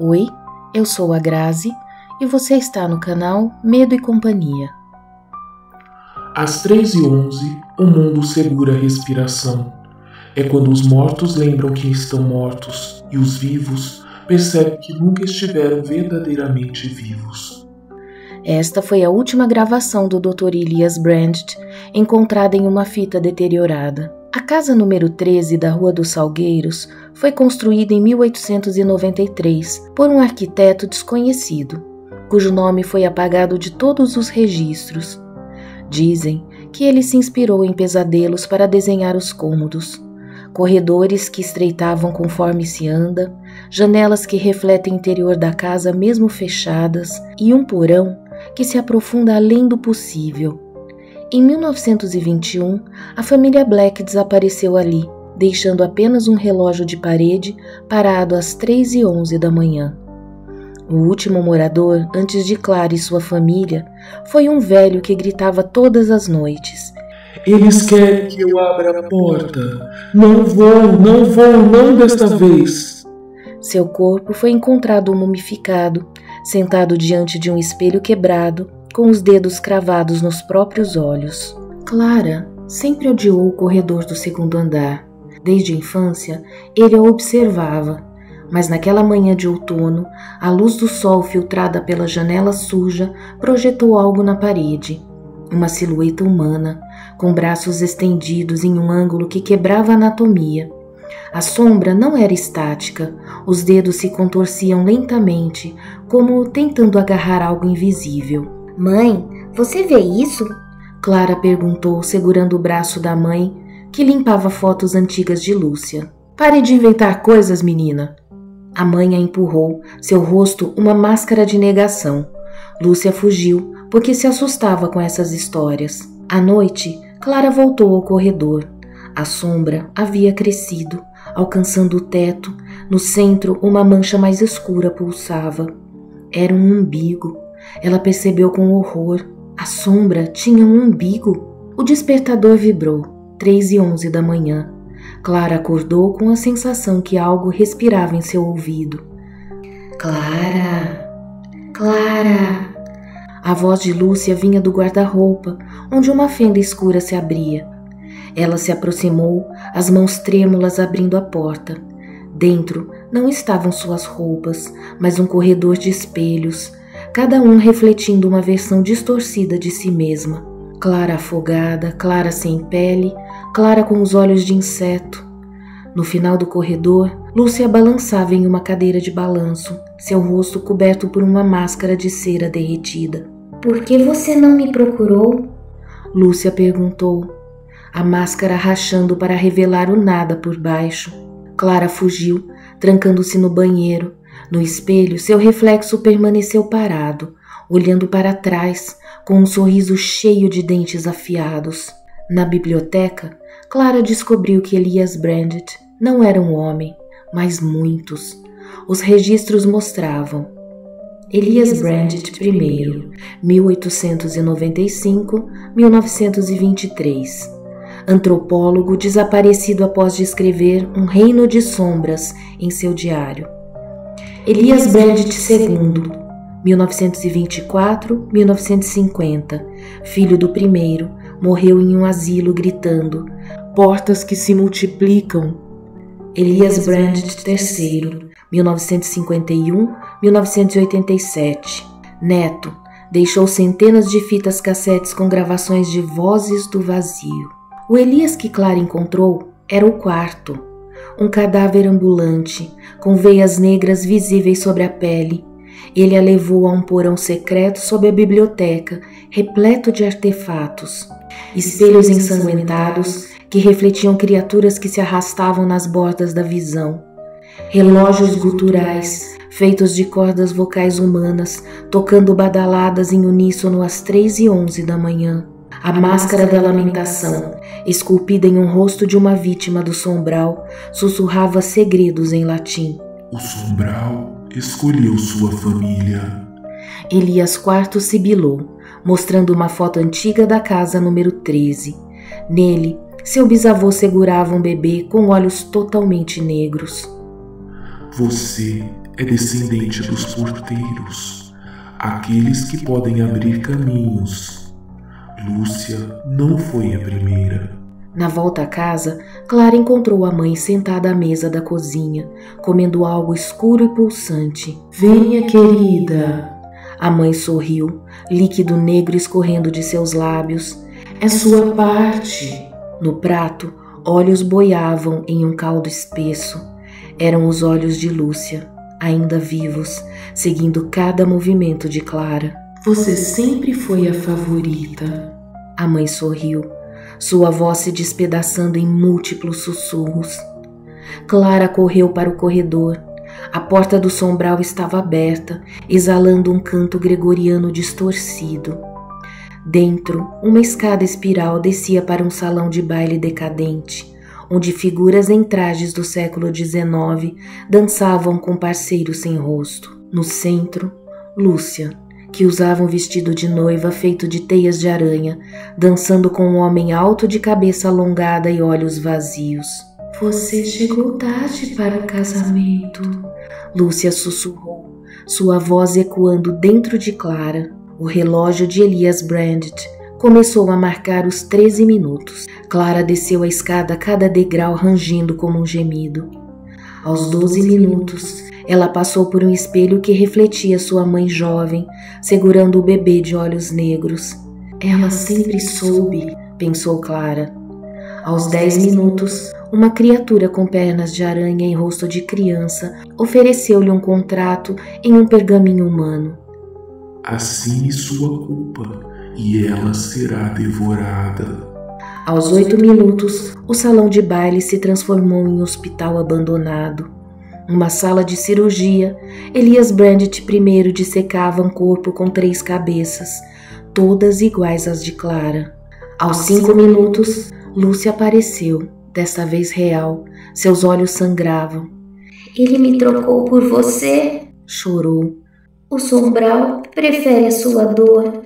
Oi, eu sou a Grazi e você está no canal Medo e Companhia. Às 3h11, o mundo segura a respiração. É quando os mortos lembram que estão mortos e os vivos percebem que nunca estiveram verdadeiramente vivos. Esta foi a última gravação do Dr. Elias Brandt, encontrada em uma fita deteriorada. A casa número 13 da Rua dos Salgueiros foi construída em 1893 por um arquiteto desconhecido, cujo nome foi apagado de todos os registros. Dizem que ele se inspirou em pesadelos para desenhar os cômodos, corredores que estreitavam conforme se anda, janelas que refletem o interior da casa mesmo fechadas e um porão que se aprofunda além do possível. Em 1921, a família Black desapareceu ali, deixando apenas um relógio de parede parado às 3h11 da manhã. O último morador, antes de Clara e sua família, foi um velho que gritava todas as noites: "Eles querem que eu abra a porta. Não vou, não desta vez." Seu corpo foi encontrado mumificado, sentado diante de um espelho quebrado, com os dedos cravados nos próprios olhos. Clara sempre odiou o corredor do segundo andar. Desde a infância, ele a observava, mas naquela manhã de outono, a luz do sol filtrada pela janela suja projetou algo na parede. Uma silhueta humana, com braços estendidos em um ângulo que quebrava a anatomia. A sombra não era estática, os dedos se contorciam lentamente, como tentando agarrar algo invisível. "Mãe, você vê isso?" Clara perguntou, segurando o braço da mãe, que limpava fotos antigas de Lúcia. "Pare de inventar coisas, menina." A mãe a empurrou, seu rosto uma máscara de negação. Lúcia fugiu, porque se assustava com essas histórias. À noite, Clara voltou ao corredor. A sombra havia crescido, alcançando o teto. No centro, uma mancha mais escura pulsava. Era um umbigo. Ela percebeu com horror. A sombra tinha um umbigo. O despertador vibrou. 3h11 da manhã. Clara acordou com a sensação que algo respirava em seu ouvido. "Clara! Clara!" A voz de Lúcia vinha do guarda-roupa, onde uma fenda escura se abria. Ela se aproximou, as mãos trêmulas abrindo a porta. Dentro não estavam suas roupas, mas um corredor de espelhos, cada um refletindo uma versão distorcida de si mesma. Clara afogada, Clara sem pele, Clara com os olhos de inseto. No final do corredor, Lúcia balançava em uma cadeira de balanço, seu rosto coberto por uma máscara de cera derretida. "Por que você não me procurou?" Lúcia perguntou, a máscara rachando para revelar o nada por baixo. Clara fugiu, trancando-se no banheiro. No espelho, seu reflexo permaneceu parado, olhando para trás, com um sorriso cheio de dentes afiados. Na biblioteca, Clara descobriu que Elias Brandt não era um homem, mas muitos. Os registros mostravam: Elias Brandt I, 1895-1923. Antropólogo desaparecido após descrever um reino de sombras em seu diário. Elias Brandt II, 1924-1950, filho do primeiro, morreu em um asilo gritando: "Portas que se multiplicam." Elias Brandt III, 1951-1987, neto, deixou centenas de fitas cassetes com gravações de vozes do vazio. O Elias que Clara encontrou era o quarto, um cadáver ambulante, com veias negras visíveis sobre a pele. Ele a levou a um porão secreto sob a biblioteca, repleto de artefatos, espelhos ensanguentados que refletiam criaturas que se arrastavam nas bordas da visão, relógios guturais feitos de cordas vocais humanas, tocando badaladas em uníssono às 3h11 da manhã. A máscara da lamentação, esculpida em um rosto de uma vítima do sombral, sussurrava segredos em latim. "O sombral escolheu sua família." Elias IV sibilou, mostrando uma foto antiga da casa número 13. Nele, seu bisavô segurava um bebê com olhos totalmente negros. "Você é descendente dos porteiros, aqueles que podem abrir caminhos. Lúcia não foi a primeira. Na volta à casa, Clara encontrou a mãe sentada à mesa da cozinha, comendo algo escuro e pulsante. Venha, querida. A mãe sorriu, líquido negro escorrendo de seus lábios. É sua parte. No prato, olhos boiavam em um caldo espesso. Eram os olhos de Lúcia, ainda vivos, seguindo cada movimento de Clara. Você sempre foi a favorita. A mãe sorriu, sua voz se despedaçando em múltiplos sussurros. Clara correu para o corredor. A porta do sombral estava aberta, exalando um canto gregoriano distorcido. Dentro, uma escada espiral descia para um salão de baile decadente, onde figuras em trajes do século XIX dançavam com parceiros sem rosto. No centro, Lúcia, que usava um vestido de noiva feito de teias de aranha, dançando com um homem alto de cabeça alongada e olhos vazios. Você chegou tarde para o casamento, Lúcia sussurrou, sua voz ecoando dentro de Clara. O relógio de Elias Brandt começou a marcar os 13 minutos. Clara desceu a escada a cada degrau rangendo como um gemido. Aos 12 minutos, ela passou por um espelho que refletia sua mãe jovem, segurando o bebê de olhos negros. Ela sempre soube, pensou Clara. Aos 10 minutos, uma criatura com pernas de aranha e rosto de criança ofereceu-lhe um contrato em um pergaminho humano. Assine sua culpa e ela será devorada. Aos 8 minutos, o salão de baile se transformou em um hospital abandonado. Numa sala de cirurgia, Elias Brandt primeiro dissecava um corpo com 3 cabeças, todas iguais às de Clara. Aos 5 minutos, Lúcia apareceu, desta vez real, seus olhos sangravam. Ele me trocou por você? Chorou. O sombral prefere a sua dor.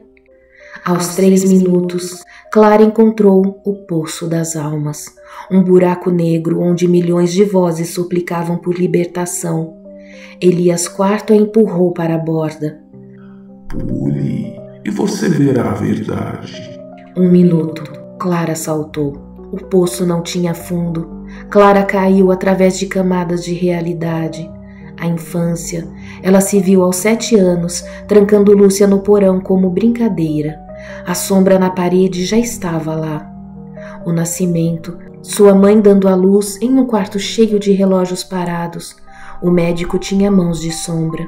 Aos 3 minutos, Clara encontrou o Poço das Almas, um buraco negro onde milhões de vozes suplicavam por libertação. Elias IV a empurrou para a borda. Pule, e você verá a verdade. 1 minuto, Clara saltou. O poço não tinha fundo. Clara caiu através de camadas de realidade. A infância, ela se viu aos 7 anos, trancando Lúcia no porão como brincadeira. A sombra na parede já estava lá. O nascimento, sua mãe dando à luz em um quarto cheio de relógios parados. O médico tinha mãos de sombra.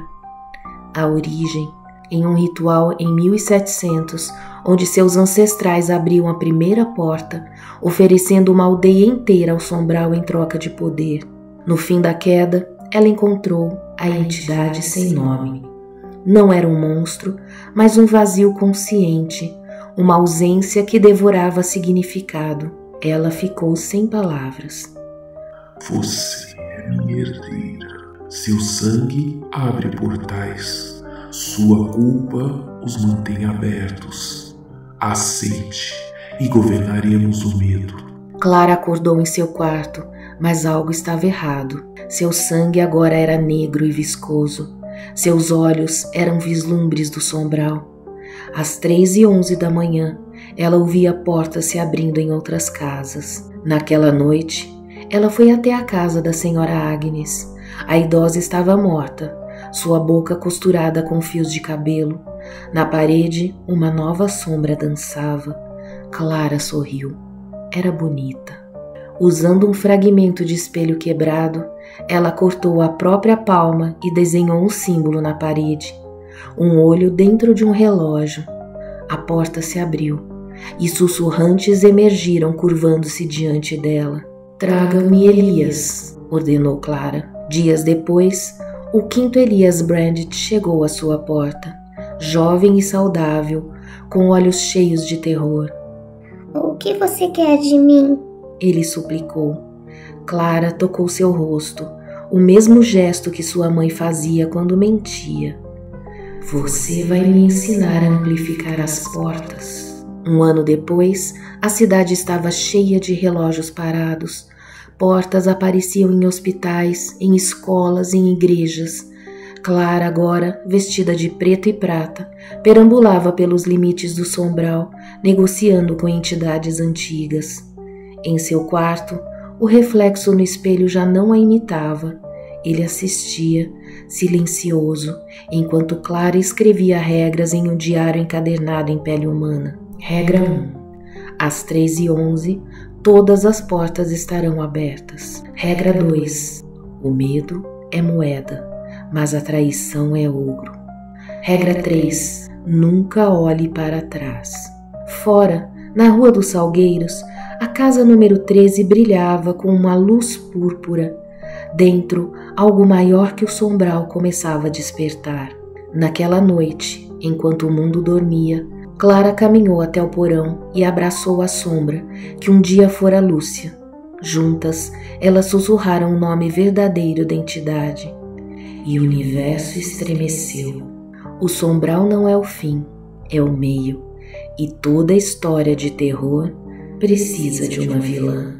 A origem, em um ritual em 1700, onde seus ancestrais abriam a primeira porta, oferecendo uma aldeia inteira ao sombral em troca de poder. No fim da queda, ela encontrou a entidade sem nome. Não era um monstro, mas um vazio consciente, uma ausência que devorava significado. Ela ficou sem palavras. Você é minha herdeira. Seu sangue abre portais. Sua culpa os mantém abertos. Aceite e governaremos o medo. Clara acordou em seu quarto, mas algo estava errado. Seu sangue agora era negro e viscoso. Seus olhos eram vislumbres do sombral. Às 3h11 da manhã, ela ouvia portas se abrindo em outras casas. Naquela noite, ela foi até a casa da senhora Agnes. A idosa estava morta, sua boca costurada com fios de cabelo. Na parede, uma nova sombra dançava. Clara sorriu. Era bonita. Usando um fragmento de espelho quebrado, ela cortou a própria palma e desenhou um símbolo na parede. Um olho dentro de um relógio. A porta se abriu e sussurrantes emergiram curvando-se diante dela. Traga-me Elias, ordenou Clara. Dias depois, o 5º Elias Brandt chegou à sua porta, jovem e saudável, com olhos cheios de terror. O que você quer de mim? Ele suplicou. Clara tocou seu rosto, o mesmo gesto que sua mãe fazia quando mentia. Você vai me ensinar a amplificar as portas. 1 ano depois, a cidade estava cheia de relógios parados. Portas apareciam em hospitais, em escolas, em igrejas. Clara, agora, vestida de preto e prata, perambulava pelos limites do sombral, negociando com entidades antigas. Em seu quarto, o reflexo no espelho já não a imitava. Ele assistia, silencioso, enquanto Clara escrevia regras em um diário encadernado em pele humana. Regra 1. Às 3h11, todas as portas estarão abertas. Regra 2. O medo é moeda, mas a traição é ouro. Regra 3. Nunca olhe para trás. Fora, na Rua dos Salgueiros, a casa número 13 brilhava com uma luz púrpura. Dentro, algo maior que o sombral começava a despertar. Naquela noite, enquanto o mundo dormia, Clara caminhou até o porão e abraçou a sombra, que um dia fora Lúcia. Juntas, elas sussurraram o nome verdadeiro da entidade. E o universo estremeceu. O sombral não é o fim, é o meio. E toda história de terror precisa de uma vilã.